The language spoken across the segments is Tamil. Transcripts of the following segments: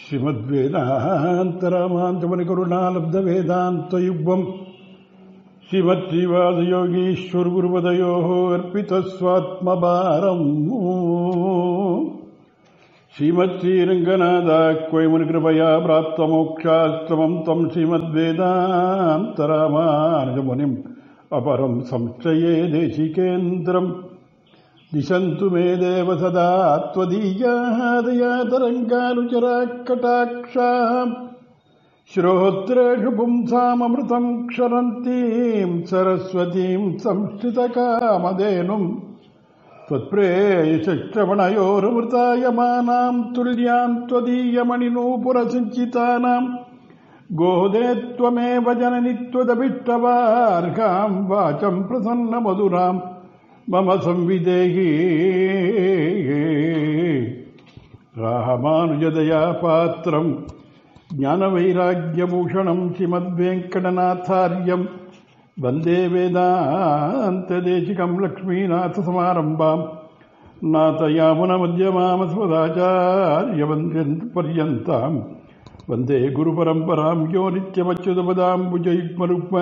श्रीमद्वेदान्तरामान्तमनिकरुणालब्धवेदान्तयुग्मम् श्रीमद्श्रीवासयोगीश्वरगुरुपदयोः अर्पितस्वात्मभारम् श्रीमद्श्रीरङ्गनाथाक्वयमुनिकृपया प्राप्तमोक्षाश्रमम् त्वम् श्रीमद्वेदान्तरामानुजमुनिम् अपरम् संश्रये देशिकेन्द्रम् दिशन्तु मे देव सदा त्वदीयाः दयातरङ्गानुचराः कटाक्षाः श्रोत्रेषु पुंसाममृतम् क्षरन्तीम् सरस्वतीम् संश्रितकामधेनुम् त्वत्प्रेयश्रवणयोरमृतायमानाम् तुल्याम् त्वदीयमणिनूपुरसिञ्चितानाम् गोदे त्वमेव जननि त्वदभिष्टवार्हाम् वाचम् प्रसन्नमधुराम् मम संविदेहि रामानुजदया पात्रम् ज्ञानवैराग्यभूषणम् श्रीमद्वेङ्कटनाथार्यम् वन्दे वेदान्तदेशिकम् लक्ष्मीनाथसमारम्भाम् नाथयामुनमध्यमामस्मदाचार्यपर्यन्ताम् वन्दे गुरुपरम्पराम् यो नित्यमच्युतपदाम्बुजयुग्मरुक्म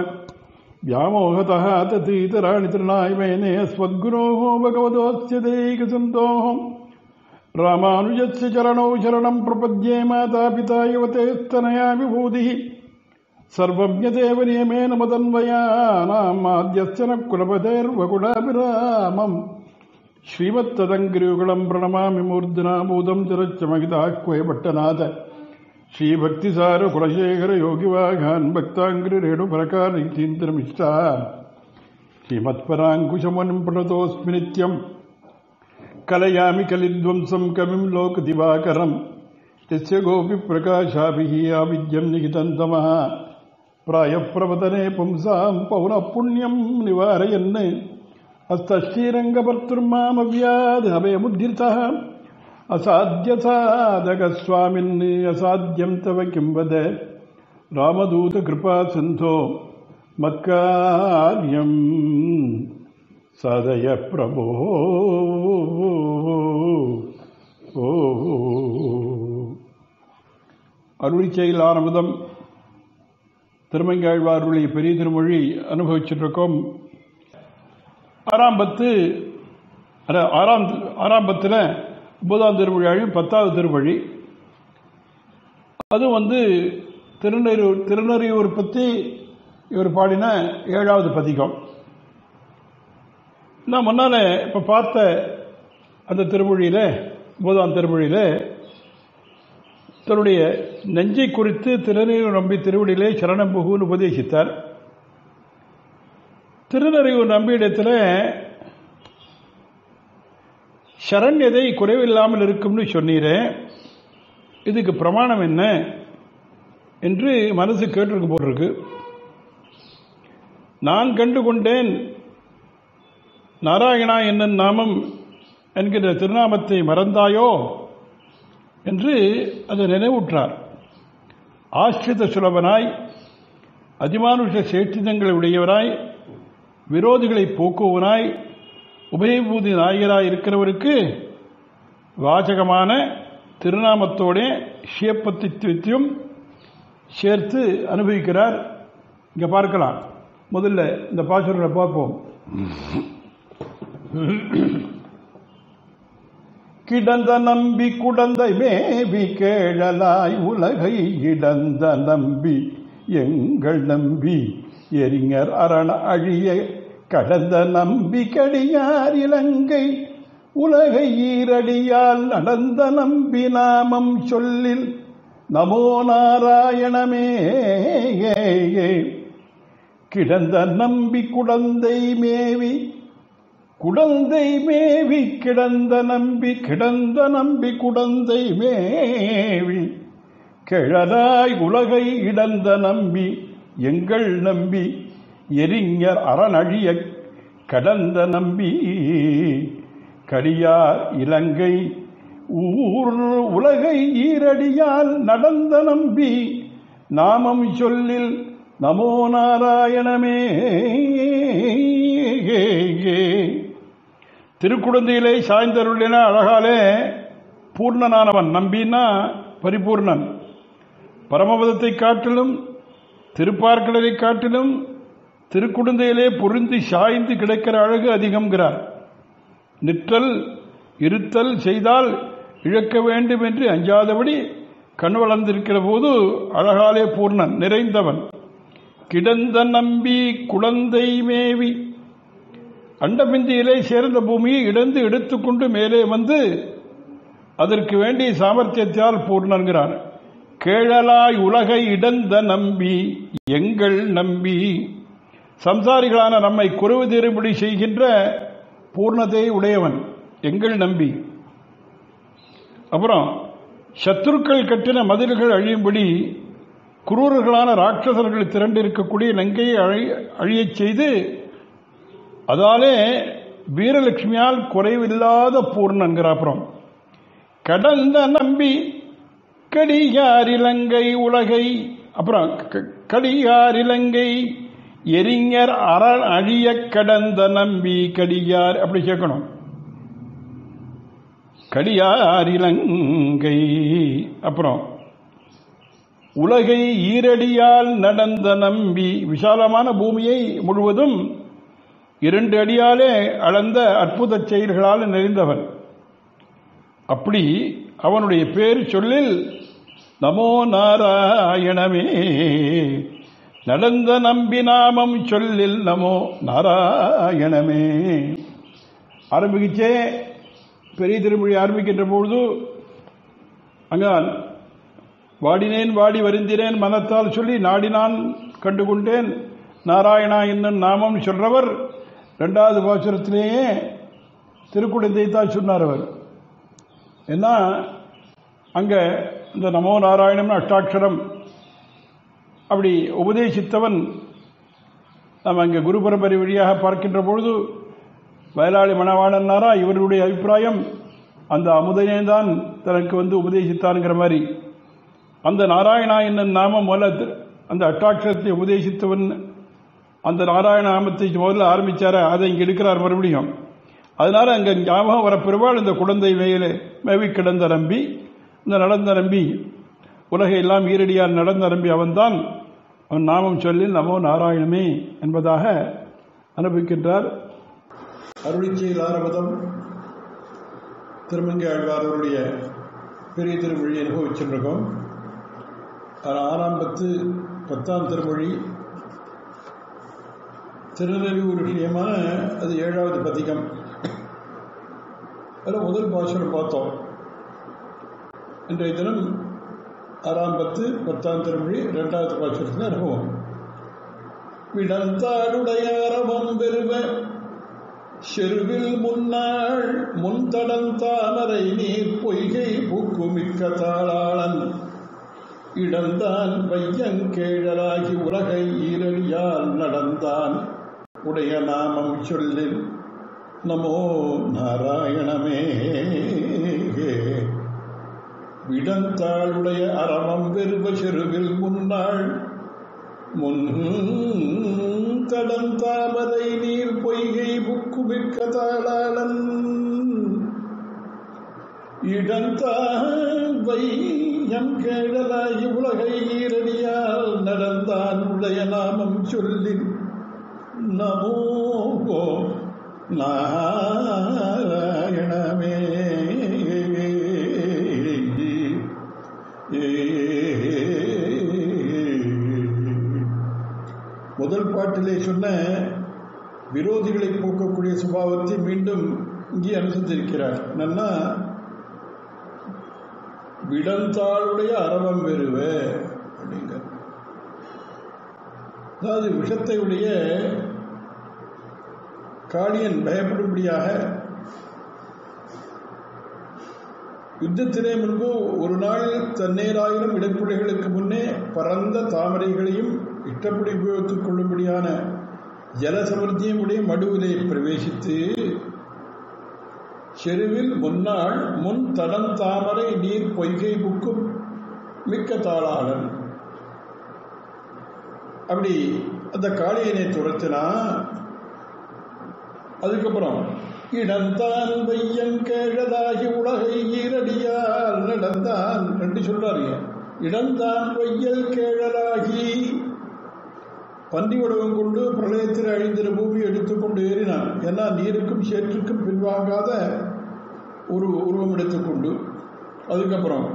व्यामोहतः ततीतराणि तृणाय मेने अस्मद्गुरोः भगवतोऽस्य दैकसन्तोः रामानुजस्य चरणौ शरणम् प्रपद्ये मातापिता युवतेस्तनया विभूतिः सर्वं यदेव नियमेन मदन्वयानाम् आद्यस्य न कुलपतेर्वकुलाभिरामम् श्रीमत्तदङ्गिरियुगलम् प्रणमामि मूर्धना भूतं चरच्च महिताह्वय पट्टनाथ श्रीभक्तिसार कुलशेखर योगिवाघान् भक्ताङ्गिरेणुपरकारीतीन्द्रमिष्टा श्रीमत्पराङ्कुशमुनिम् प्रणतोऽस्मि नित्यम् कलयामि कलिध्वंसम् कविम् लोकदिवाकरम् यस्य गोपिप्रकाशाभिः आविद्यम् निहितम् तमः प्रायप्रवतने पुंसाम् पौनः पुण्यम् निवारयन् हस्तश्रीरङ्गभर्तृर्मामव्याधभयमुद्धितः असाध्यसाधकस्वामिन् असाध्यम् तव किं वद रामदूतकृपासिन्धो मत्कार्यम् साधय प्रभो அருளிச்செயல் ஆரம்பம் திருமங்கையாழ்வாருடைய பெரிய திருமொழி அனுபவிச்சுட்டு இருக்கோம். ஆரம்பத்தில் 9ஆம் திருமொழி 10வது திருமொழி. அது திருநறையூர் பற்றி இவர் பாடின 7வது பதிகம். நான் முன்னால இப்ப பார்த்த அந்த திருமொழியில 9ஆம் திருமொழியில தன்னுடைய நெஞ்சை குறித்து திருநறையூர் நம்பி திருவடியிலே சரணம் புகுன்னு உபதேசித்தார். திருநறையூர் நம்பியிடத்தில் சரண்யதை குறைவில்லாமல் இருக்கும்னு சொன்னீரே, இதுக்கு பிரமாணம் என்ன என்று மனசு கேட்டிருக்கு போட்டிருக்கு. நான் கண்டு கொண்டேன் நாராயணா என்ன நாமம் என்கிற திருநாமத்தை மறந்தாயோ என்று அதை நினைவுற்றார். ஆசிரித சுலபனாய் அதிமானுஷ சேஷ்டிதங்களை உடையவராய் விரோதிகளை போக்குவனாய் உபயபூதி நாயகராய் இருக்கிறவருக்கு வாசகமான திருநாமத்தோட ஷியப்பத்தியும் சேர்த்து அனுபவிக்கிறார். இங்க பார்க்கலாம். முதல்ல இந்த பாசுரங்களை பார்ப்போம். கிடந்த நம்பி குடந்தை மேவி கேழலாய் உலகை இடந்த நம்பி எங்கள் நம்பி எரிஞர் அரண அழிய கடந்த நம்பி கடியார் இலங்கை உலகை ஈரடியால் நடந்த நம்பி நாமம் சொல்லில் நமோ நாராயணமே. கிடந்த நம்பி குடந்தை மேவி கிடந்த நம்பி குடந்தை மேவி கிழதாய் உலகை இடந்த நம்பி எங்கள் நம்பி எரிஞர் அரணழிய கடந்த நம்பி கடியார் இலங்கை உலகை ஈரடியால் நடந்த நம்பி நாமம் சொல்லில் நமோ நாராயணமே. திருக்குடந்தையிலே சாய்ந்தருளின அழகாலே பூர்ணனானவன் நம்பினா பரிபூர்ணன். பரமபதத்தை காட்டிலும் திருப்பார்கடலை காட்டிலும் திருக்குடுந்தையிலே பொருந்தி சாய்ந்து கிடக்கிற அழகு அதிகம்ங்கிறார். நிற்றல் இருத்தல் செய்தால் இழக்க வேண்டும் என்று அஞ்சாதபடி கண் வளர்ந்திருக்கிற போது அழகாலே பூர்ணன் நிறைந்தவன். கிடந்த நம்பி குழந்தை மேவி அண்டபிந்தியிலே சேர்ந்த பூமியை இடந்து எடுத்துக்கொண்டு மேலே வந்து அதற்கு வேண்டிய சாமர்த்தியத்தால் பூர்ணன்கிறார். கேழலாய் உலகை இடந்த நம்பி எங்கள் நம்பி சம்சாரிகளான நம்மை குறைவு தீரும்படி செய்கின்ற பூர்ணத்தை உடையவன் எங்கள் நம்பி. அப்புறம் சத்துருக்கள் கட்டின மதில்கள் அழியும்படி குரூரர்களான ராட்சசர்கள் திரண்டிருக்கக்கூடிய லங்கையை அழியச் செய்து அதாலே வீரலட்சுமியால் குறைவில்லாத பூர்ணன்கிறார். அப்புறம் கடந்த நம்பி கடியாரிலங்கை உலகை, அப்புறம் கடியாரிலங்கை எரிஞர் அரண் அழிய கடந்த நம்பி கடியார் அப்படி கேட்கணும். கடியாரிலங்கை, அப்புறம் உலகை ஈரடியால் நடந்த நம்பி விசாலமான பூமியை முழுவதும் 2 அடியாலே அளந்த அற்புத செயல்களால் நிறைந்தவன். அப்படி அவனுடைய பேர் சொல்லில் நமோ நாராயணமே நடந்த நம்பி நாமம் சொல்லில் நமோ நாராயணமே. ஆரம்பிச்சே பெரிய திருமொழி ஆரம்பிக்கின்ற பொழுது அங்க வாடினேன் வாடி வருந்தினேன் மனத்தால் சொல்லி நாடினான் கண்டுகொண்டேன் நாராயணா என்னும் நாமம் சொல்றவர் 2வது பாசுரத்திலேயே திருக்குடந்தை தான் சொன்னார் அவர். ஏன்னா அங்க இந்த நமோ நாராயணம் அஷ்டாட்சரம் அப்படி உபதேசித்தவன் நம்ம அங்கே குரு பரம்பரை வழியாக பார்க்கின்ற பொழுது வயலாளி மணவாளன்னாரா இவருடைய அபிப்பிராயம் அந்த அமுதனே தான் தனக்கு வந்து உபதேசித்தான்ங்கிற மாதிரி அந்த நாராயணா என்னும் நாமம் முதல்ல அந்த அஷ்டாட்சரத்தை உபதேசித்தவன் அந்த நாராயண நாமத்தை முதல்ல ஆரம்பிச்சார அதை இங்கே எடுக்கிறார் மறுபடியும். அதனால அங்கே ஞாபகம் வர பெருவாள் இந்த குழந்தை மேவி கிடந்த நம்பி, இந்த நடந்த நம்பி உலகை எல்லாம் ஈரடியால் நடந்த நம்பி அவன்தான் அவன் நாமம் சொல்லி நமோ நாராயணமே என்பதாக அனுபவிக்கின்றார். அருளிச்செயல் ஆரம்பம் திருமங்கை ஆழ்வார் அவருடைய பெரிய திருமொழி அனுபவிச்சிருக்கோம். ஆரம்பத்து 10ஆம் திருமொழி திருநெல்வேலி விஷயமான அது 7வது பதிகம். அதில் முதல் பாசுரம் பார்த்தோம். இன்றைய தினம் ஆரம்பத்து 10ஆம் திருமொழி 2வது பாசுரத்தில் அனுபவம். விடந்தாடுடைய அரவம் பெருவ செருவில் முன்னாள் முன்தடந்தாமரை நீர் பொய்கை பூக்குமிக்க தாளாளன் இடந்தான் வையங்கேழலாகி உலகை ஈரடியால் நடந்தான் உடைய நாமம் சொல்லில் நமோ நாராயணமே. விடந்தாளுடைய அரவம் பெருவ செருவில் முன்னாள் முன் கடந்தாமரை நீர் பொய்கை புக்குமிக்க தாளாளன் இடந்தான் வையம் கேழலாகி உலகை ஈரடியால் நடந்தான் உடைய நாமம் சொல்லி நமோ நாராயணமே. முதல் பாட்டிலே சொன்ன விரோதிகளை போக்கக்கூடிய சுபாவத்தை மீண்டும் இங்கே அனுசரித்திருக்கிறார். என்னன்னா விடந்தாளுடைய அரவம் பெறுவ அப்படிங்க, அதாவது விஷத்தை உடைய காளியன் பயப்படும்படியாக யுத்தத்திலே முன்பு ஒரு நாள் தன்னேராயிரம் இடைப்புடைகளுக்கு முன்னே பரந்த தாமரைகளையும் இஷ்டப்படி உபயோகித்துக் கொள்ளும்படியான ஜலசமர்த்தியும் உடைய மடுவிலே பிரவேசித்து செருவில் முன்னாள் முன் தடம் தாமரை நீர் பொய்கை புக்கும் மிக்க தாளாளன் அப்படி அந்த காளியனை துரத்தினா. அதுக்கப்புறம் இடந்தான் வையம் கேழலாகி உலகை ஈரடியால் நடந்தான் என்று சொல்றாரு. இடந்தான் வையல் கேழலாகி பன்றி உடவம் கொண்டு பிரளயத்தில் அழிந்திர பூமி எடுத்துக்கொண்டு ஏறினான். ஏன்னா நீருக்கும் சேற்றுக்கும் பின்வாங்காத ஒரு உருவம் எடுத்துக்கொண்டு, அதுக்கப்புறம்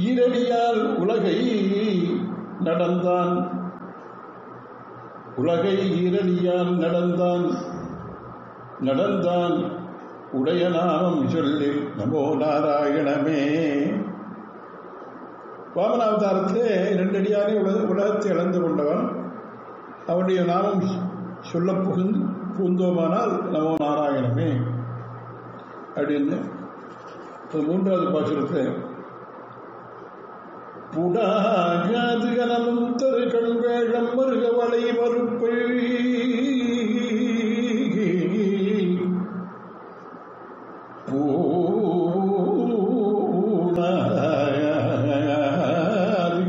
ஈரடியால் உலகை நடந்தான். உலகை ஈரடியால் நடந்தான். நடந்தான் உடைய நாமம் சொல்லி நமோ நாராயணமே. வாமனாவதாரத்திலே 2 அடியாரே உலகத்தை இழந்து கொண்டவன். அவனுடைய நாமம் சொல்ல புகுந்தோமானால் நமோ நாராயணமே அப்படின்னு 3வது பாசுரத்தில் புடாகாது கனமும் தரு கண்வேழம் மருக வலை மறுப்பை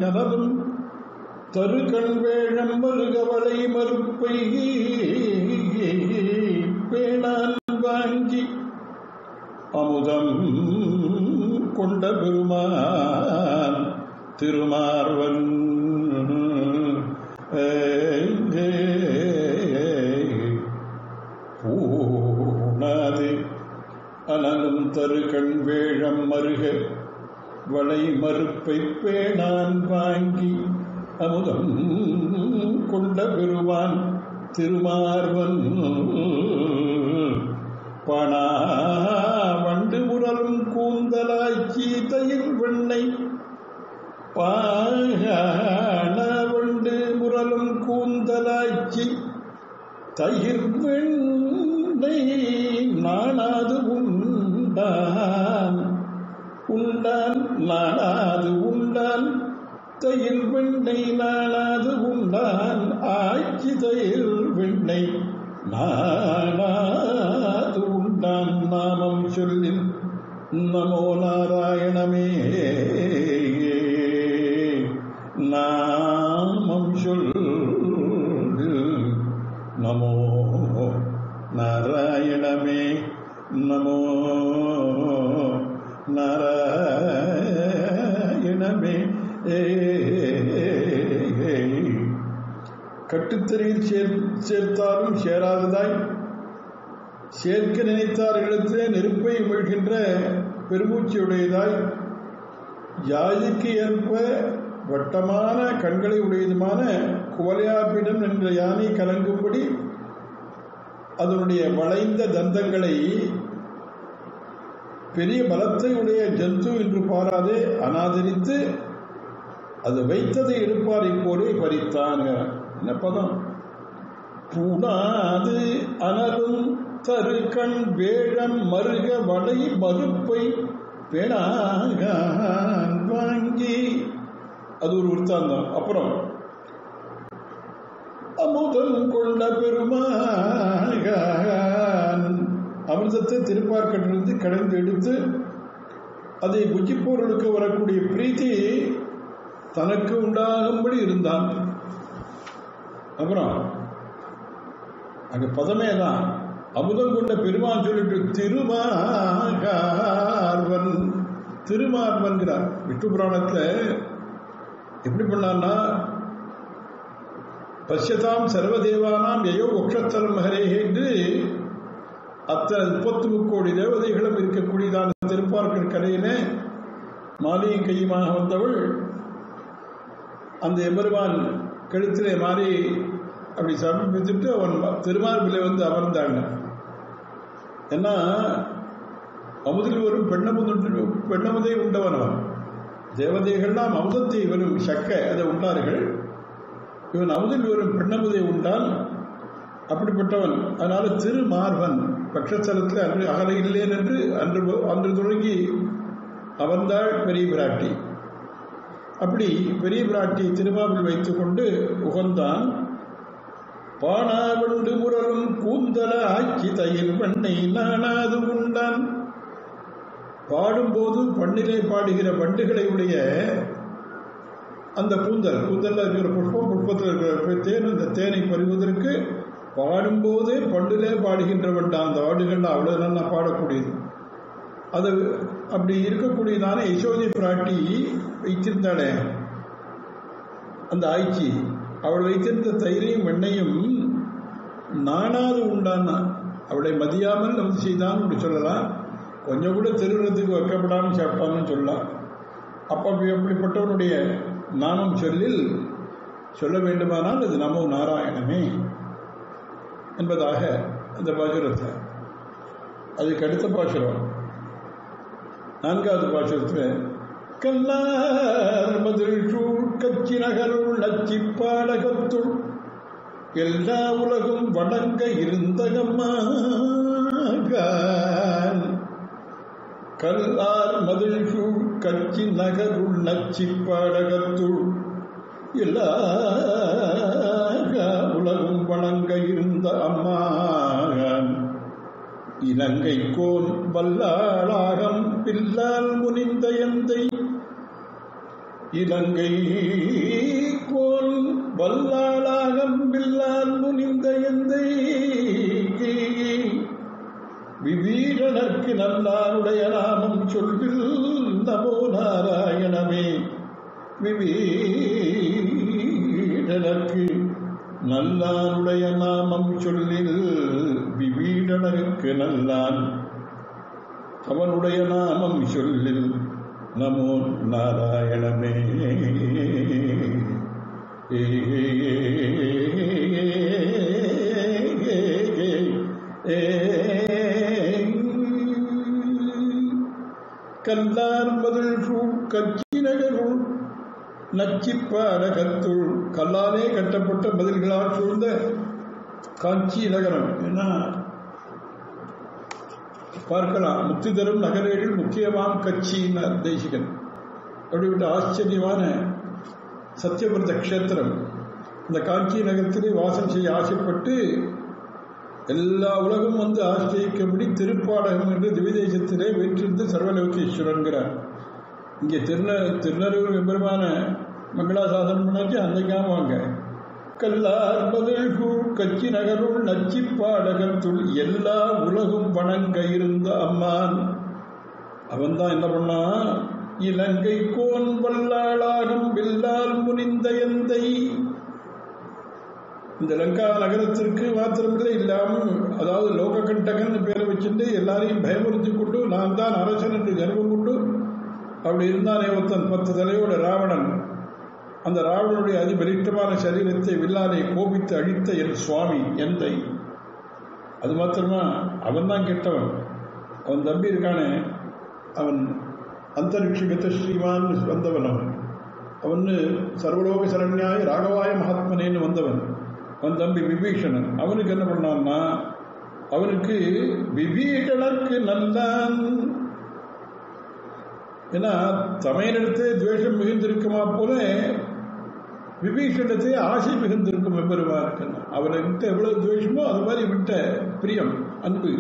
கனலும் தரு கண்வேழம் மருக வலை மறுப்பை பேணான் வாங்கி அமுதம் கொண்ட பெருமான் திருமார்வன் பூணாது அனலும் தரு கண்வேழம் மருக வளை மறுப்பை பேணான் வாங்கி அமுதம் கொண்ட பெருமான் திருமார்வன் பணா வண்டு முரலும் கூந்தலாக்கி தயிர் வெண்ணை பான வண்டு முரலும் கூந்தலாக்கி தயிர் வெண்ணை நானாது உண்டான் உண்டான் நானாது உண்டான் தயிர் வெண்ணை நானாது உண்டான் ஆக்கி தயிர் வெண்ணை நானாது உண்டான் நாமம் சொல்லில் நமோ நாராயணமே. நாமம் சொல் நமோ நாராயணமே. நமோ நாராயணமே. கட்டுத்தறியில் சேர்த்தாலும் சேராததாய் சேர்க்க நினைத்தார்களிடத்திலே நெருப்பை உமிழ்கின்ற பெருமூச்சியுடையதாய் ஜாதிக்கு ஏற்ப வட்டமான கண்களை உடையதுமான குவலையாபிடம் என்ற யானை கலங்கும்படி அதனுடைய வளைந்த தந்தங்களை பெரிய பலத்தை உடைய ஜந்து என்று பாராதே அனாதரித்து அது வைத்ததை எடுப்பாரை போலே பறித்தான். என்ன பதம்? பூணாது அனலும் தரு கண் வேழம் மருக வளை மறுப்பை பேணான் வாங்கி, அது ஒரு விற்த்தாந்தம். அப்புறம் அமுதம் கொண்ட பெருமான் அமிர்தத்தை திருப்பார்க்கட்டிலிருந்து கடைந்து எடுத்து அதை புஜிப்போர்களுக்கு வரக்கூடிய பிரீத்தி தனக்கு உண்டாகும்படி இருந்தான். அப்புறம் அங்க பதமே தான் அமுதம் கொண்ட பெருமான் சொல்லிட்டு திருமார்வன் திருமார்வன்கிறார். விஷ்ணு புராணத்துல எப்படி பண்ணான்னா பசியதாம் சர்வதேவானாம் எயோ ஒக்ஷத்தலம் மகரே என்று அத்தனை 33 கோடி தேவதைகளும் இருக்கக்கூடியதான திருப்பார்க்கர் கரையிலே மாலையும் கையுமாக வந்தவள் அந்த எம்பெருமான் கழுத்திலே மாறி அப்படி சமர்ப்பிச்சுட்டு அவன் திருமார்பிலே வந்து அமர்ந்தாங்க. ஏன்னா அமுதில் வரும் பெண்ணமுதை உண்டவன் அவன். தேவதைகள்லாம் அமுதத்தை வரும் சக்க அதை உண்டார்கள். இவன் அமுதில் வரும் பெண்ணமுதை உண்டான். அப்படிப்பட்டவன். அதனால திருமார்வன் பட்சஸ்தலத்தில் அன்று அகல இல்லேன் என்று அன்று தொடங்கி அமர்ந்தாள் பெரிய பிராட்டி. அப்படி பெரிய பிராட்டி திருமாவில் வைத்துக் கொண்டு உகந்தான். பானாவண்டு முரலும் கூந்தல ஆக்கி தயிர் வெண்ணை நானாது உண்டான். பாடும்போது பண்ணிலே பாடுகிற வண்டுகளை உடைய அந்த கூந்தல் இருக்கிற புஷ்பத்தில் இருக்கிற தேன், அந்த தேனை பறிவதற்கு பாடும்போதே பண்டிலே பாடுகின்றவன் தான். அந்த பாடுகள் அவ்வளவு நல்லா பாடக்கூடியது. அது அப்படி இருக்கக்கூடியதான யசோதை பிராட்டி வைத்திருந்தாளே அந்த ஆய்ச்சி, அவள் வைத்திருந்த தயிரையும் வெண்ணையும் நானாவது உண்டான்னா அவளை மதியாமல் வந்து செய்தான்னு சொல்லலாம். கொஞ்சம் கூட திருவிழத்துக்கு வைக்கப்படாமல் சாப்பிட்டான்னு சொல்லலாம். அப்படிப்பட்டவனுடைய நாமம் சொல்லில் சொல்ல வேண்டுமானால் அது நமோ நாராயணமே என்பதாக அந்த பாசுரத்தை. அதுக்கு அடுத்த பாசுரம் 4வது பாசுரத்தில் கல்லார் மதில் சூழ் கச்சி நகருள் நச்சிப்பாடகத்துள் எல்லா உலகும் வணங்க இருந்தகம்மான். கல்லார் மதில் சூழ் கச்சி நகருள் நச்சிப்பாடகத்துள் எல்லா உலகும் வணங்க இருந்த அம்மான். இலங்கை கோன் வல்லாளாகம் பில்லால் முனிந்த எந்தை. இலங்கை கோன் வல்லாளாகம் பில்லால் முனிந்த எந்தை. விபீஷணர்க்கு நல்லாருடைய நாமம் சொல்வில் நமோ நாராயணமே. விபீஷணர்க்கு நல்லாருடைய நாமம் சொல்லில் விபீஷணருக்கு நல்லான் அவனுடைய நாமம் சொல்லில் நமோ நாராயணமே. கல்லார் மதில் சூழ் கச்சி நகருள் நச்சிப்பாடகத்துள். கல்லாலே கட்டப்பட்ட மதில்களால் சூழ்ந்த காஞ்சி நகரம். ஏன்னா பார்க்கலாம், முக்தி தரும் நகரேடில் முக்கியமான கட்சியினார் தேசிகன். அப்படிப்பட்ட ஆச்சரியமான சத்தியவிரத கஷேத்திரம். இந்த காஞ்சி நகரத்திலே வாசம் செய்ய ஆசைப்பட்டு எல்லா உலகம் வந்து ஆசிரியக்கும்படி திருப்பாடகம் என்று திவிதேசத்திலே வீற்றிருந்து சர்வலோகேஸ்வரன்கிறார். இங்கே திருநருவர் எம்பெருமான மங்களாசாசனம் பண்ணாச்சு அந்த ஞாபகம். கல்லார் பதில் கச்சி நகருள் நச்சிப்பாடகத்துள் எல்லா உலகும் வணங்க இருந்த அம்மான். அவன் தான் என்ன பண்ணா, இலங்கை கோன் வல்லாளாகம் வில்லால் முனிந்த எந்தை. இந்த லங்கா நகரத்திற்கு மாத்திரமில்லை இல்லாமல், அதாவது லோககண்டகன் பேரை வச்சுட்டு எல்லாரையும் பயமுறுத்தி கொண்டு நான் தான் அரசன் என்று கர்வம் கொண்டு அப்படி இருந்தானே ஒருத்தன் 10 தலையோட ராவணன். அந்த ராவணனுடைய அதிபலிஷ்டமான சரீரத்தை வில்லாலை கோபித்து அழித்த என் சுவாமி எந்தை. அது மாத்திரமா, அவன் தான் கெட்டவன். அவன் தம்பி இருக்கானே, அவன் அந்தரிக்ஷகத்த ஸ்ரீமான் வந்தவன். அவன் சர்வலோக சரண்யாய ராகவாய மகாத்மனேன்னு வந்தவன். அவன் தம்பி விபீஷணன். அவனுக்கு என்ன பண்ணான்னா, அவனுக்கு விபீஷணனுக்கு நல்லான். ஏன்னா தமையனிடத்தே துவேஷம் மிகுந்திருக்குமா போல விபீஷணத்தை ஆசை மிகுந்திருக்கும் எம்பெருமா இருக்கு. அவனை விட்ட எவ்வளவு துவேஷமோ அது மாதிரி விட்ட பிரியம் அன்பு.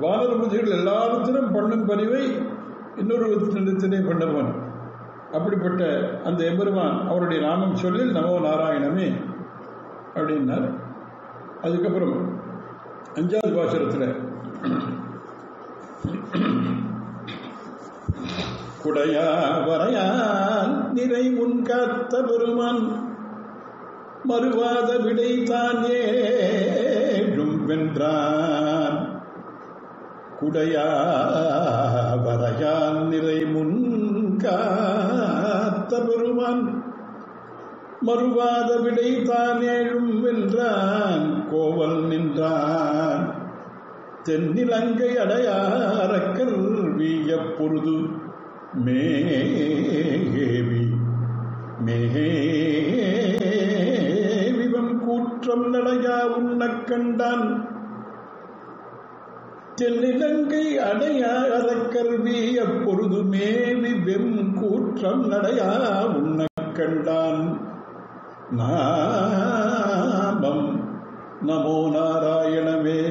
வானரபதிகள் எல்லாத்திலும் பண்ணும் பணிவை இன்னொரு இடத்திலே பண்ணவன். அப்படிப்பட்ட அந்த எம்பெருமான் அவருடைய நாமம் சொல்லில் நமோ நாராயணமே அப்படின்னார். அதுக்கப்புறம் 5வது பாசுரத்தில் குடையா வரையான் நிறை முன் காத்த பெருமான் மறுவாத விடை தான் ஏழும் வென்றான். குடையா வரையான் நிறை முன் காத்த பெருமான் மறுவாத விடை தான் ஏழும் வென்றான். கோவல் நின்றான் தென்னிலங்கை அடையார கல்விய பொருது மேவிவம் கூற்றம் நடையா உண்ணக் கண்டான். தென்னிலங்கை அடையார கல்வி அப்பொழுது மேவி வெம் கூற்றம் நடையா உண்ணக் கண்டான். நாமம் நமோ நாராயணமே.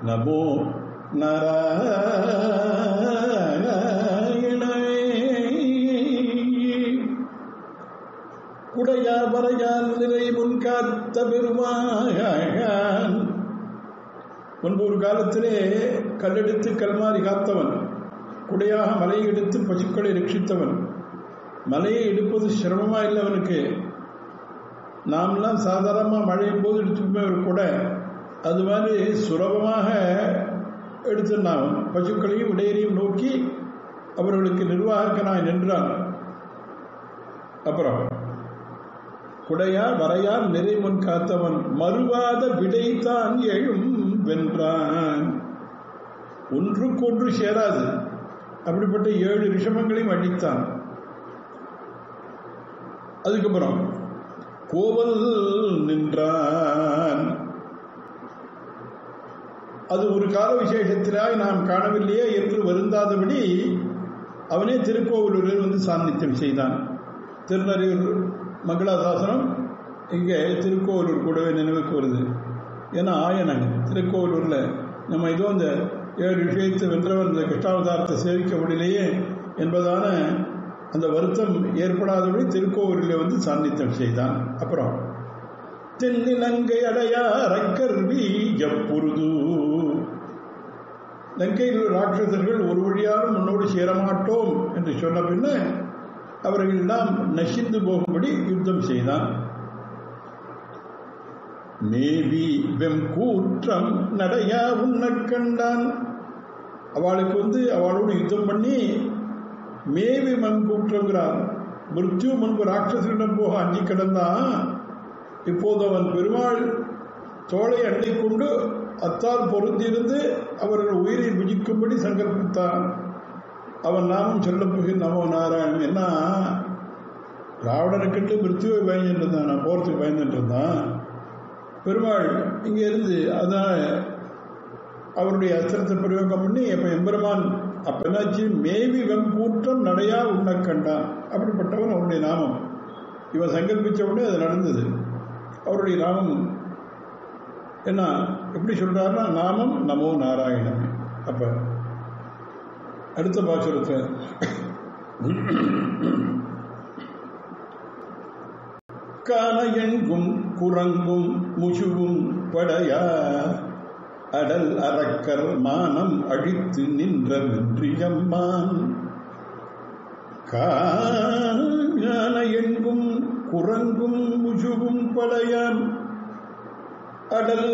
நமோ நாராயணமே. குடையா வரையான் நிலை முன் காத்த பெருமான். முன்பு ஒரு காலத்திலே கல்லெடுத்து கல்மாரி காத்தவன், குடையாக மலையை எடுத்து பசுக்களை ரட்சித்தவன். மலையை எடுப்பது சிரமமா இல்லை அவனுக்கு. நாமெல்லாம் சாதாரணமாக மழையும் போது எடுத்துக்குமே ஒரு குடை, அது மாதிரி சுலபமாக எடுத்துனான். பசுக்களையும் இடையரையும் நோக்கி அவர்களுக்கு நிர்வாகக்கனாய் நின்றான். அப்புறம் குடையா வரையால் நிறைமுன் காத்தவன், மறுவாத விடைத்தான் எழும் வென்றான். ஒன்றுக்கொன்று சேராது அப்படிப்பட்ட 7 ரிஷபங்களையும் அடித்தான். அதுக்கப்புறம் கோவல் நின்றான். அது ஒரு கால விசேஷத்திலாய் நாம் காணவில்லையே என்று வருந்தாதபடி அவனே திருக்கோவிலூரில் வந்து சாநித்தியம் செய்தான். திருநறையூர் மங்களாசாசனம் இங்கே திருக்கோவிலூர் கூடவே நினைவுக்கு வருது. ஏன்னா ஆயனன் திருக்கோவிலூரில் நம்ம இதோ இந்த 7 விஷயத்தை வென்றவன் இந்த கிருஷ்ணாவதாரத்தை சேவிக்க முடியலையே என்பதான அந்த வருத்தம் ஏற்படாதபடி திருக்கோவிலே வந்து சாநித்தியம் செய்தான். அப்புறம் தென்னிலங்கை அடையா அரக்கர்வி எப்பொழுது, லங்கையில் ராட்சசர்கள் ஒரு வழியாலும் முன்னோடு சேரமாட்டோம் என்று சொன்ன பின்ன அவர்கள் எல்லாம் நசிந்து போகும்படி யுத்தம் செய்தான். மேவி வெம் கூற்றம் நடையா உன்னக் கண்டான். அவளுக்கு வந்து அவளோடு யுத்தம் பண்ணி மேவி மண் கூற்றங்கிறார். மிருத்யு முன்பு ராட்சசரிடம் போக அஞ்சி கிடந்தான். இப்போது அவன் பெருமாள் தோளை அண்டை கொண்டு அத்தால் பொருந்திருந்து அவர்கள் உயிரை புஜிக்கும்படி சங்கல்பித்தான். அவன் நாமும் சொல்லப்போகிற நமோ நாராயணன். என்ன ராவணனுக்கிட்டு மிருத்யுவை பயந்துட்டு இருந்தான், நான் போறதுக்கு பயந்துட்டு இருந்தான். பெருமாள் இங்கே இருந்து அதனால அவருடைய அஸ்திரத்தை பிரயோகம் பண்ணி அப்ப எம்பெருமான் அப்ப என்னாச்சு, மேவி வெம் கூற்றம் நடையா உன்ன கண்டான். அப்படிப்பட்டவன் அவருடைய நாமம். இவன் சங்கல்பிச்ச உடனே அது நடந்தது. அவருடைய நாமம் என்ன எப்படி சொல்றாருன்னா, நாமம் நமோ நாராயணன். அப்ப அடுத்த பாசுரத்தை காண எங்கும் குரங்கும் முசுவும் படையா அடல் அரக்கர் மானம் அழித்து நின்ற வென்றியம்மான். காண எங்கும் குரங்கும் முசுவும் படையான் அடல்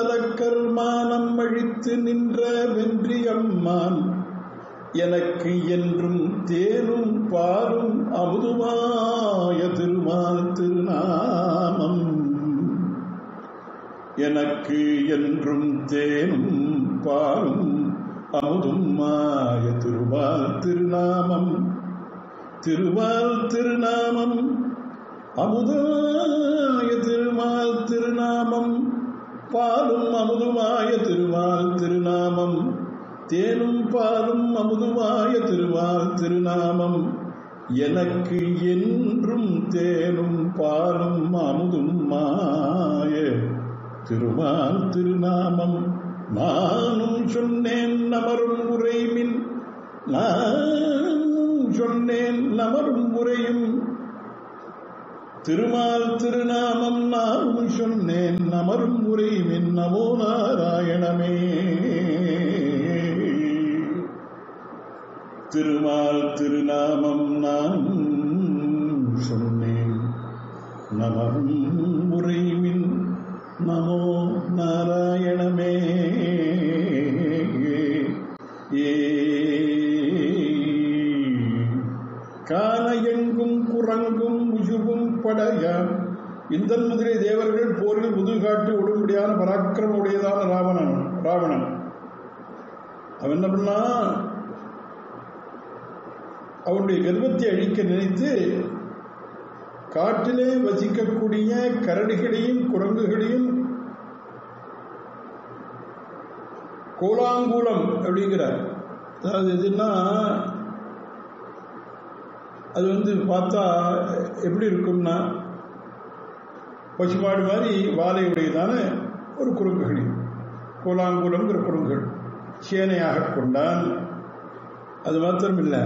அரக்கர் மானம் அழித்து நின்ற வென்றியம்மான். எனக்கு என்றும் தேனும் பாலும் அமுதுமாய திருமால் திருநாமம். எனக்கு என்றும் தேனும் பாலும் அமுதுமாய திருமால் திருநாமம். திருமால் திருநாமம் அமுதாய திருமால் திருநாமம். பாலும் அமுதுமாய திருமால் திருநாமம். தேனும் பாலும் அமுதுமாய திருமால் திருநாமம். எனக்கு என்றும் தேனும் பாலும் அமுதுமாய திருமால் திருநாமம். நானும் சொன்னேன் நமரும் உரைமின், நானும் சொன்னேன் நமரும் உரையும் திருமால் திருநாமம். நானும் சொன்னேன் நமரும் உரைமின் நமோ நாராயணமே. திருமால் திருநாமம் நான் சொன்னேன் நமரும் உரைமின் நமோ நாராயணமே. காண எங்கும் குரங்கும் முசுவும் படையா. இந்தன் முதலிய தேவர்கள் போரில் முதுகாட்டு உடம்படியான பராக்கிரம உடையதான ராவணன் அவன் என்ன பண்ணா, அவனுடைய கர்வத்தை அழிக்க நினைத்து காட்டிலே வசிக்கக்கூடிய கரடிகளையும் குரங்குகளையும் கோலாங்கூலம் அப்படிங்கிறார். அதாவது எதுன்னா, அது வந்து பார்த்தா எப்படி இருக்கும்னா, பசுமாடு மாதிரி வாழை உடையதான ஒரு குரங்குகள், கோலாங்கூலம்ங்கிற குரங்குகள் சேனையாக கொண்டான். அது மாத்திரம் இல்லை,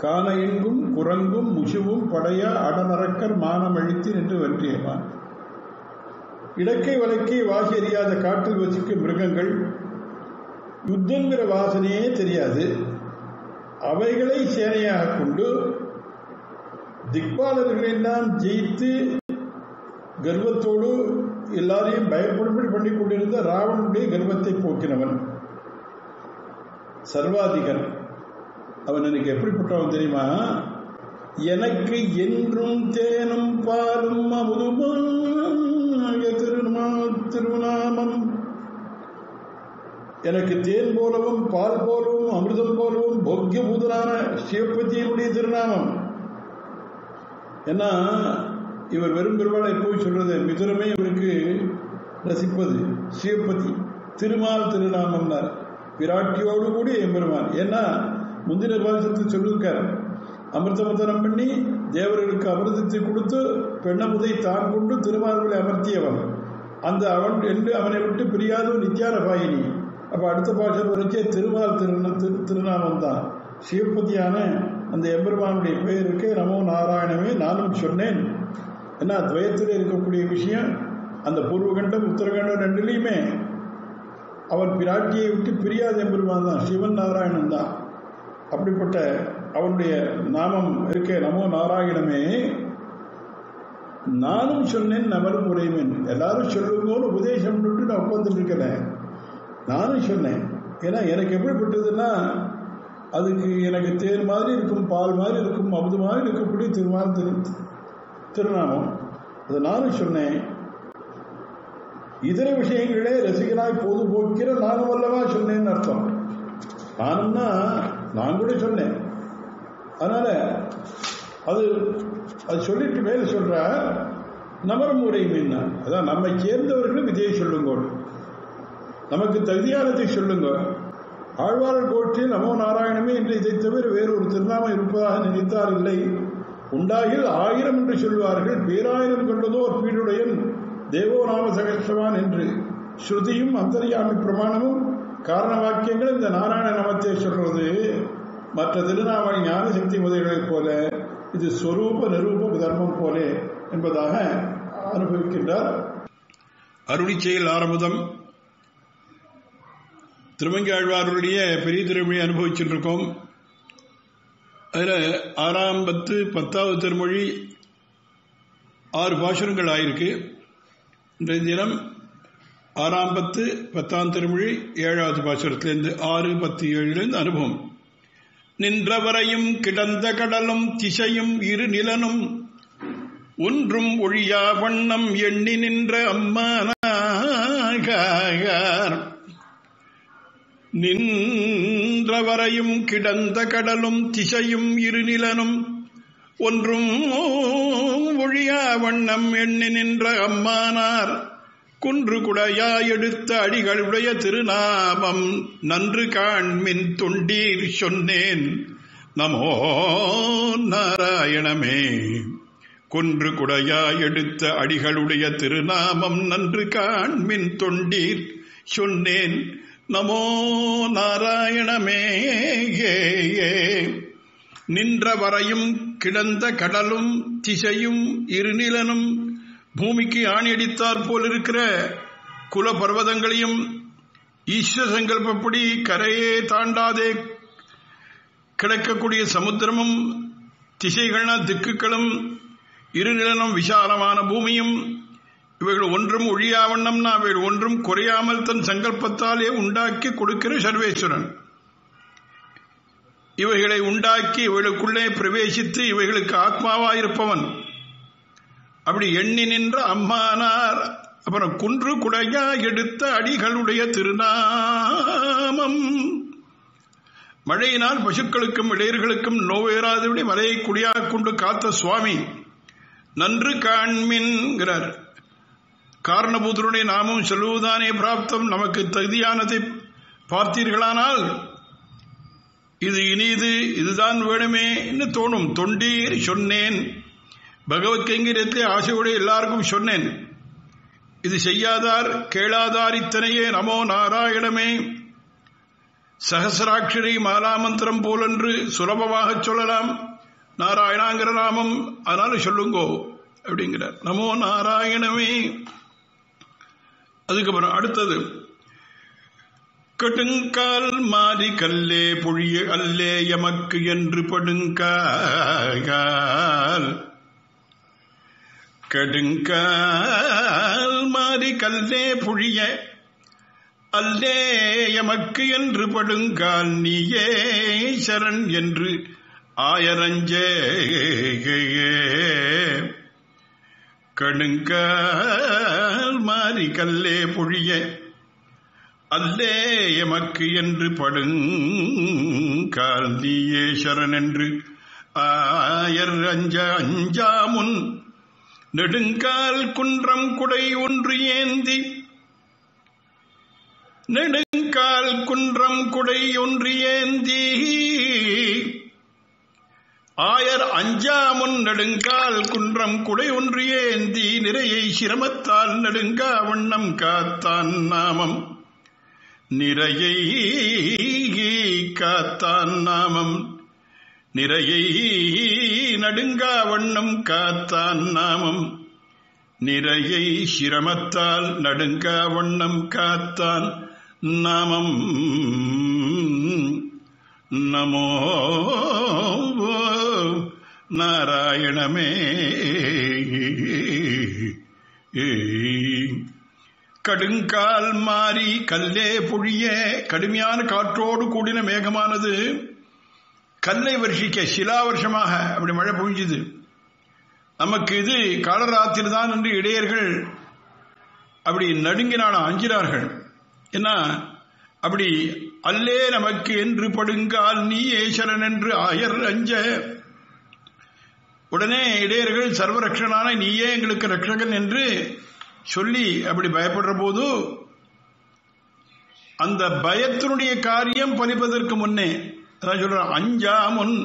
காண எங்கும் குரங்கும் முசுவும் படைய அடநரக்கர் மானம் அழித்து நின்று வென்றியவான். இடக்கை வழக்கை வாசி அறியாத காட்டில் வசிக்கும் மிருகங்கள் யுத்தங்கிற வாசனையே தெரியாது. அவைகளை சேனையாக கொண்டு திக்பாலர்களெல்லாம் ஜெயித்து கர்வத்தோடு எல்லாரையும் பயப்படும்படி பண்ணி கொண்டிருந்த ராவணனுடைய கர்வத்தை போக்கினவன் சர்வாதிகன். அவன் எனக்கு எப்படிப்பட்டவன் தெரியுமா? எனக்கு என்றும் தேனும் பாலும் அமுதுமாய திருநாமம், எனக்கு தேன் போலவும் பால் போலவும் அமிர்தம் போலவும் போக்கிய பூதனான சிவபதியினுடைய திருநாமம். ஏன்னா இவர் வெறும் பெருமாளை போய் சொல்றது மிதுரமே இவருக்கு ரசிப்பது சிவபதி திருமால் திருநாமம்னார். விராட்டியோடு கூடி எம்பெருமான். ஏன்னா முந்தின பாசத்தை சொல்லியிருக்கார், அமிர்தமதனம் பண்ணி தேவர்களுக்கு அமிர்தத்தை கொடுத்து பெண்ணமுதை தான் கொண்டு திருமார்களை அமர்த்தியவன். அந்த அவன் என்று அவனை விட்டு பிரியாத நித்யான பாயினி. அப்ப அடுத்த பாஷை வரைச்சே திருமால் திருநாமம் தான். சிவபதியான அந்த எம்பெருமானுடைய பெயருக்கு நமோ நாராயணமே நானும் சொன்னேன். ஏன்னா துவயத்தில் இருக்கக்கூடிய விஷயம் அந்த பூர்வகண்டம் உத்தரகண்டம் ரெண்டுலையுமே அவன் பிராட்டியை விட்டு பிரியாத எம்பெருமான் தான், சிவன் நாராயணன் தான். அப்படிப்பட்ட அவனுடைய நாமம் இருக்கே நமோ நாராயணமே நானும் சொன்னேன் நமரும் உரைமேன். எல்லாரும் சொல்லுங்கன்னு உபதேசம் நான் உட்கார்ந்துட்டு இருக்கிறேன். நானும் சொன்னேன். ஏன்னா எனக்கு எப்படிப்பட்டதுன்னா அதுக்கு எனக்கு தேர் மாதிரி இருக்கும், பால் மாதிரி இருக்கும், அமுது மாதிரி இருக்கக்கூடிய திருநாமம். அதை நானும் சொன்னேன். இதர விஷயங்களே ரசிகனாய் பொது போக்கிற நானும் அல்லவா சொன்னேன்னு அர்த்தம். நானும்னா நான் கூட சொன்னேன். அதனால அது சொல்லிட்டு மேல சொல்ற நமரும் முறை மீன், அதான் நம்மை சேர்ந்தவர்களும் இதை சொல்லுங்க, நமக்கு தகுதியானதை சொல்லுங்க. ஆழ்வார் கோட்டில் நமோ நாராயணமே என்று இதை தவிர வேறொரு திருநாமம் இருப்பதாக நினைத்தார் இல்லை. உண்டாகில் 1000 என்று சொல்வார்கள். பேராயிரம் கொண்டதோர் பீடுடையன் தேவோ நாம சகஸ்ரவான் என்று ஸ்ருதியும் அந்தர்யாமி பிரமாணமும் காரண வாக்கியங்கள் இந்த நாராயண நாமத்தை சொல்றது. மற்ற திருநாம ஞான சக்தி முதல்களைப் போல இது ஸ்வரூப நிரூப தர்மம் போல என்பதாக அனுபவிக்கின்றார். அருளி செயல் ஆரம்பம் திருமங்கை ஆழ்வாருடைய பெரிய திருமொழி அனுபவிச்சுட்டு இருக்கோம். அதில் 6ஆம் 10வது திருமொழி 6 பாசுரங்கள் ஆயிருக்கு. இன்றைய தினம் 6ஆம் 10ஆம் திருமொழி 7வது பாசுரத்திலிருந்து 6, 10, 7 அனுபவம். நின்றவரையும் கிடந்த கடலும் திசையும் இரு நிலனும் ஒன்றும் ஒழியா வண்ணம் எண்ணி நின்ற அம்மானார். நின்றவரையும் கிடந்த கடலும் திசையும் இருநிலனும் ஒன்றும் ஒழியா வண்ணம் எண்ணி நின்ற அம்மானார். குன்று குடையா எடுத்த அடிகளுடைய திருநாமம் நன்று காண்மின் தொண்டீர் சொன்னேன் நமோ நாராயணமே. குன்று குடையா எடுத்த அடிகளுடைய திருநாமம் நன்று காண்மின் தொண்டீர் சொன்னேன் நமோ நாராயணமே. நின்றவரையும் கிடந்த கடலும் திசையும் இருநிலனும் பூமிக்கு ஆணியடித்தாற் போல் இருக்கிற குல பர்வதங்களையும் ஈஸ்வர சங்கல்பப்படி கரையே தாண்டாதே கிடக்கக்கூடிய சமுத்திரமும் திசைகளான திக்குகளும் இருநிலனும் விசாலமான பூமியும் இவைகள் ஒன்றும் ஒழியாவண்ணம்னா அவைகள் ஒன்றும் குறையாமல் தன் சங்கல்பத்தாலே உண்டாக்கி கொடுக்கிற சர்வேஸ்வரன். இவைகளை உண்டாக்கி இவைகளுக்குள்ளே பிரவேசித்து இவைகளுக்கு ஆத்மாவாயிருப்பவன். அப்படி எண்ணி நின்ற அம்மானார். அப்புறம் குன்று குடையா எடுத்த அடிகளுடைய திருநாமம். மழையினால் பசுக்களுக்கும் இடையர்களுக்கும் நோவேறாதபடி மலையை குடியாக கொண்டு காத்த சுவாமி நன்று காண்மின்கிறார். காரணபூதருடைய நாமும் சொல்லுவதானே பிராப்தம். நமக்கு தகுதியானதை பார்த்தீர்களானால் இது இனிது, இதுதான் வேணுமே என்று தோணும். தொண்டீர் சொன்னேன். பகவத் கைங்கரியத்தை ஆசையோடு எல்லாருக்கும் சொன்னேன். இது செய்யாதார் கேளாதார் இத்தனையே நமோ நாராயணமே. சகசிராட்சரி மாலாமந்திரம் போலென்று சுலபமாக சொல்லலாம் நாராயணாங்கிற நாமம். அதனால சொல்லுங்கோ அப்படிங்கிறார். நமோ நாராயணமே. அதுக்கப்புறம் அடுத்தது கடுங்கால் மாறி கல்லே பொழிய அல்லே எமக்கு என்று படுங்கால். கடுங்கால் மாறி கல்லே பொழிய அல்லே எமக்கு என்று படுங்கால் நீயே சரண் என்று ஆயரஞ்சே. கடுங்கால் மாறி கல்லே பொழிய அல்லே எமக்கு என்று படுங்கால் நீயே சரண் என்று ஆயர் அஞ்சாமுன் நெடுங்கால் குன்றம் குடை ஒன்று ஏந்தி. நெடுங்கால் குன்றம் குடை ஒன்று ஏந்தி ஆயர் அஞ்சாமுன் நெடுங்கால் குன்றம் குடை ஒன்று ஏந்தி நிறையை சிரமத்தால் நெடுங்கா வண்ணம் காத்தான் நாமம். நிறையை காத்தான் நாமம். நிறையை நடுங்கா வண்ணம் காத்தான் நாமம். நிறையை சிரமத்தால் நடுங்கா வண்ணம் காத்தான் நாமம். நமோ நாராயணமே. கடுங்கால் மாறி கல்லே பொழிய. கடுமையான காற்றோடு கூடின மேகமானது கல்லை வருஷிக்க சிலா வருஷமாக அப்படி மழை பொழிஞ்சுது. நமக்கு இது காலராத்திரி தான் என்று இடையர்கள் அப்படி நடுங்கினான அஞ்சினார்கள். என்ன அப்படி அல்லே நமக்கு என்று படுங்கால் நீ ஏசரன் என்று ஆயர் அஞ்ச. உடனே இடையர்கள் சர்வரக்ஷனான நீயே எங்களுக்கு ரட்சகன் என்று சொல்லி அப்படி பயப்படுற போது அந்த பயத்தினுடைய காரியம் பலிப்பதற்கு முன்னே அதான் சொல்ற அஞ்சாமுன்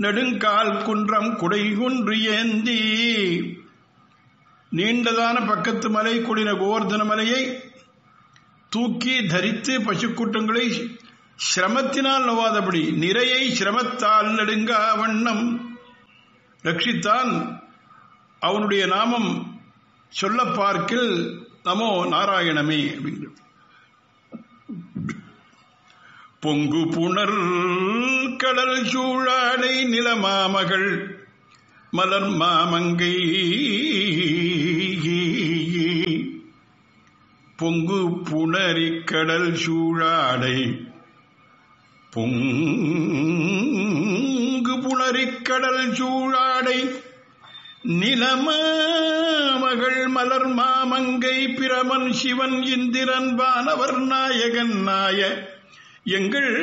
நெடுங்கால் குன்றம் குடை ஒன்று ஏந்தி. நீண்டதான பக்கத்து மலை கூடின கோவர்தன மலையை தூக்கி தரித்து பசுக்கூட்டங்களை சிரமத்தினால் நோவாதபடி நிறையை சிரமத்தால் நெடுங்கா வண்ணம் ரட்சித்தான். அவனுடைய நாமம் சொல்ல பார்க்கில் நமோ நாராயணமே அப்படிங்கிற. பொங்கு புணர் கடல் சூழாடை நிலமாமகள் மலர் மாமங்கை. பொங்கு புணரிக்கடல் சூழாடை. பொங்கு புணரிக்கடல் சூழாடை நிலமாமகள் மலர் மாமங்கை பிரமன் சிவன் இந்திரன் வானவர் நாயகன் நாய எங்கள்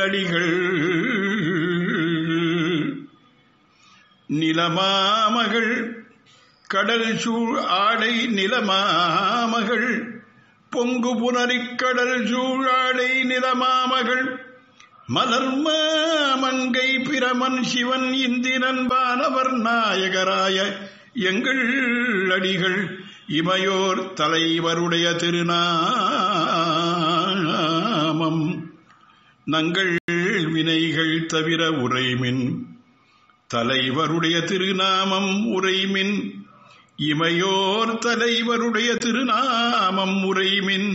அடிகள். நிலமாமகள் கடல் சூழ் ஆடை நிலமாமகள். பொங்கு புனரிக்கடல் சூழாடை நிலமாமகள் மலர் மாமங்கை பிரமன் சிவன் இந்திரன் வானவர் நாயகராய எங்கள் அடிகள். இமையோர் தலைவருடைய திருநாமம் நங்கள் வினைகள் தவிர உரைமின். தலைவருடைய திருநாமம் உரைமின். இமையோர் தலைவருடைய திருநாமம் உரைமின்.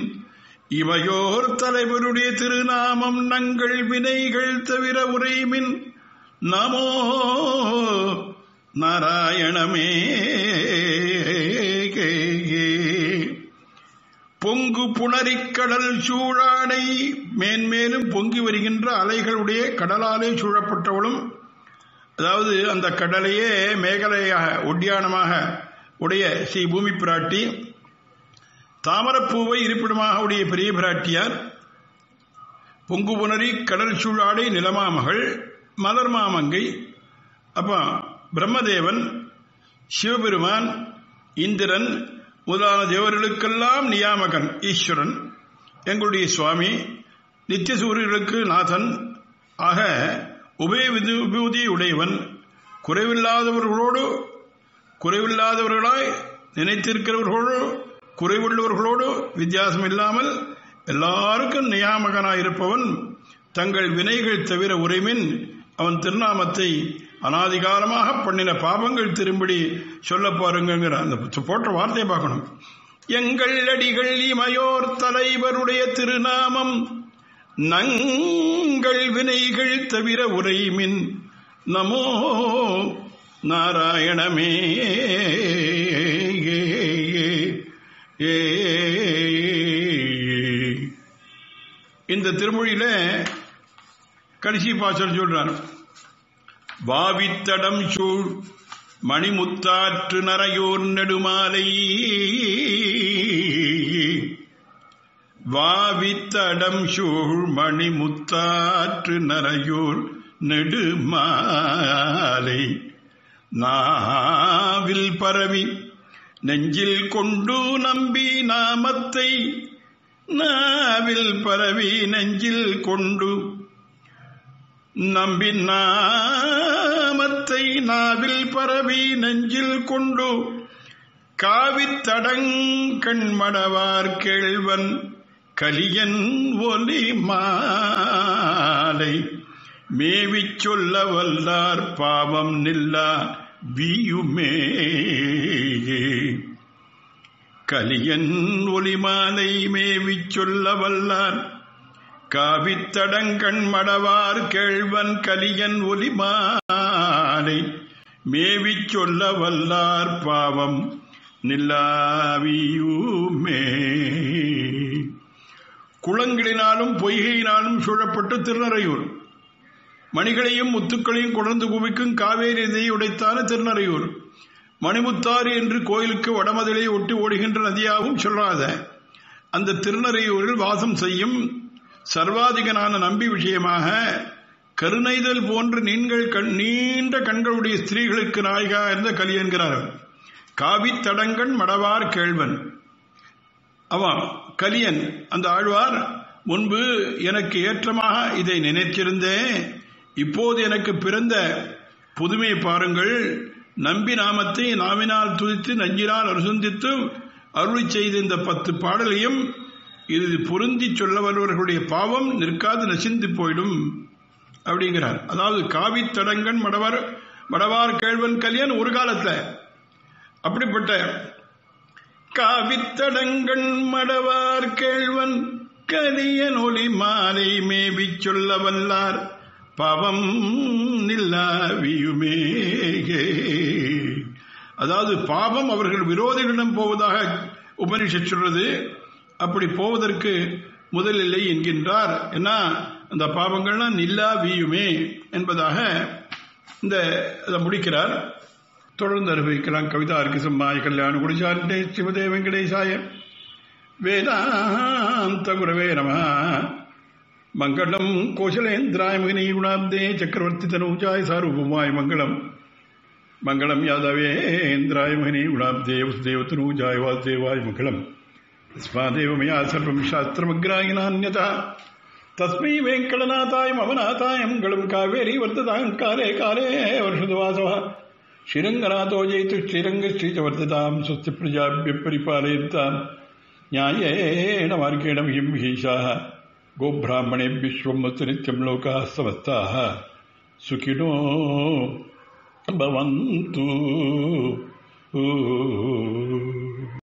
இமையோர் தலைவருடைய திருநாமம் நங்கள் வினைகள் தவிர உரைமின். நமோ நாராயணமே. பொங்கு புணரிக்கடல் சூழாடை. மேன்மேலும் பொங்கி வருகின்ற அலைகளுடைய கடலாலே சூழப்பட்டவளும், அதாவது அந்த கடலையே மேகலையாக ஒட்டியானமாக உடைய ஸ்ரீ பூமி பிராட்டி, தாமரப்பூவை இருப்பிடமாக உடைய பெரிய பிராட்டியார், பொங்கு புணரி கடல் சூழாடை நிலமாமகள் மலர் மாமங்கை. அப்ப பிரம்மதேவன், சிவபெருமான், இந்திரன் முதலான தேவர்களுக்கெல்லாம் நியாமகன் ஈஸ்வரன், எங்களுடைய சுவாமி, நித்திய சூரியர்களுக்கு நாதன் ஆக உபய விபூதி உடையவன், குறைவில்லாதவர்களாய் நினைத்திருக்கிறவர்களோடு குறைவுள்ளவர்களோடு வித்தியாசம் இல்லாமல் எல்லாருக்கும் நியாமகனாயிருப்பவன் தங்கள் வினைகள் தவிர உரைமின் அவன் திருநாமத்தை அனாதிகாலமாக பண்ணின பாவங்கள் திரும்படி சொல்ல பாருங்கிற அந்த போட்ட வார்த்தையை பார்க்கணும். எங்கள் அடிகள் இமையோர் தலைவருடைய திருநாமம் நங்கள் வினைகள் தவிர உரைமின் நமோ நாராயணமே. இந்த திருமொழியில கடைசி பாசல் சொல்றார். வாவித்தடம் சூழ் மணிமுத்தாற்று நரையோர் நெடுமாலை, வாவித்தடம் சூழ் மணிமுத்தாற்று நரையோர் நெடுமாலை, நாவில் பரவி நெஞ்சில் கொண்டு நம்பி நாமத்தை, நாவில் பரவி நெஞ்சில் கொண்டு நம்பி நாமத்தை, நாவில் பரவி நெஞ்சில் கொண்டு காவித்தடங்கண் மடவார் கேள்வன் கலியன் ஒலி மாலை, மேவிச் சொல்ல வல்லார் பாவம் நில்லா வியுமே. கலியன் ஒலிமாலை மேவிச் சொல்ல வல்லார் காவித்தடங்கண் மடவார் கேள்வன் கலியன் ஒலிமாலை, மேவிச் சொல்ல வல்லார் பாவம் நில்லாவியுமே. குளங்களினாலும் பொய்கையினாலும் சூழப்பட்டு திருநறையூர், மணிகளையும் முத்துக்களையும் கொடர்ந்து குவிக்கும் காவேரி நதியை உடைத்தான திருநறையூர், மணிமுத்தாறு என்று கோயிலுக்கு வடமதிலை ஒட்டி ஓடுகின்ற நதியாகவும் சொல்லாத அந்த திருநறையூரில் வாசம் செய்யும் சர்வாதிகனான நம்பி விஷயமாக கருணைதல் போன்ற நீண்ட கண்களுடைய ஸ்திரீகளுக்கு நாயகா இருந்த கலி என்கிறார்கள். காவித்தடங்கண் மடவார் கேள்வன் அவன் கலியன். அந்த ஆழ்வார் முன்பு எனக்கு ஏற்றமாக இதை நினைச்சிருந்தேன், இப்போது எனக்கு பிறந்த புதுமை பாருங்கள். நம்பி நாமத்தை நாவினால் துதித்து நஞ்சினால் அனுசந்தித்து அருளி செய்த இந்த 10 பாடலையும் இது பொருந்தி சொல்ல வருவர்களுடைய பாவம் நிற்காது நசிந்து போயிடும் அப்படிங்கிறார். அதாவது காவித்தடங்கன் மடவார் கேள்வன் கலியன் ஒரு காலத்துல அப்படிப்பட்ட காவித்தடங்கன் மடவார் கேள்வன் கலியன் ஒலி மாலை மேவி சொல்ல வல்லார் பாவம் நில்லாவியுமே. அதாவது பாவம் அவர்கள் விரோதிகளிடம் போவதாக உபனிஷத் சொல்றது. அப்படி போவதற்கு முதல் இல்லை என்கின்றார். ஏன்னா அந்த பாவங்கள்லாம் நில்லாவியுமே என்பதாக இந்த முடிக்கிறார். தொடர்ந்து அனுபவிக்கலாம். கவிதார்க்கு சம்மாய கல்யாண குடிசாரே சிவதே வெங்கடேசாய வேதாந்த குரவே நம. மங்களம் கோசலேந்திராய மகனீ குணாப்தே சக்கரவர்த்தி தனூஜாய சாரூபமாய மங்களம். மங்களம் யாதவேந்திராய மகனீ குணாப்தே வசுதேவ தனூஜாய வாசுதேவாய மங்களம். தஸ்மாதேவ மயா சர்வம் சாஸ்திரமக்ராயினான்யதா தஸ்மை வெங்கடநாதாய மமநாதாய மங்களம். காவேரி வர்த்ததாம் காலே காலே வருஷதுவாசவ ஸ்ரீரங்கநாதோ ஜெயித்து ஸ்ரீரங்க ஸ்ரீச்சவர்த்ததாம். ஸ்வஸ்தி பிரஜாபிய பரிபாலயந்தாம் ஞாயேன மார்கேண மஹிம் மஹீஷாः. கோப்ராஹ்மணேभ्यः स्वमस्तु नित्यं लोकाः समस्ताः सुखिनो भवन्तु.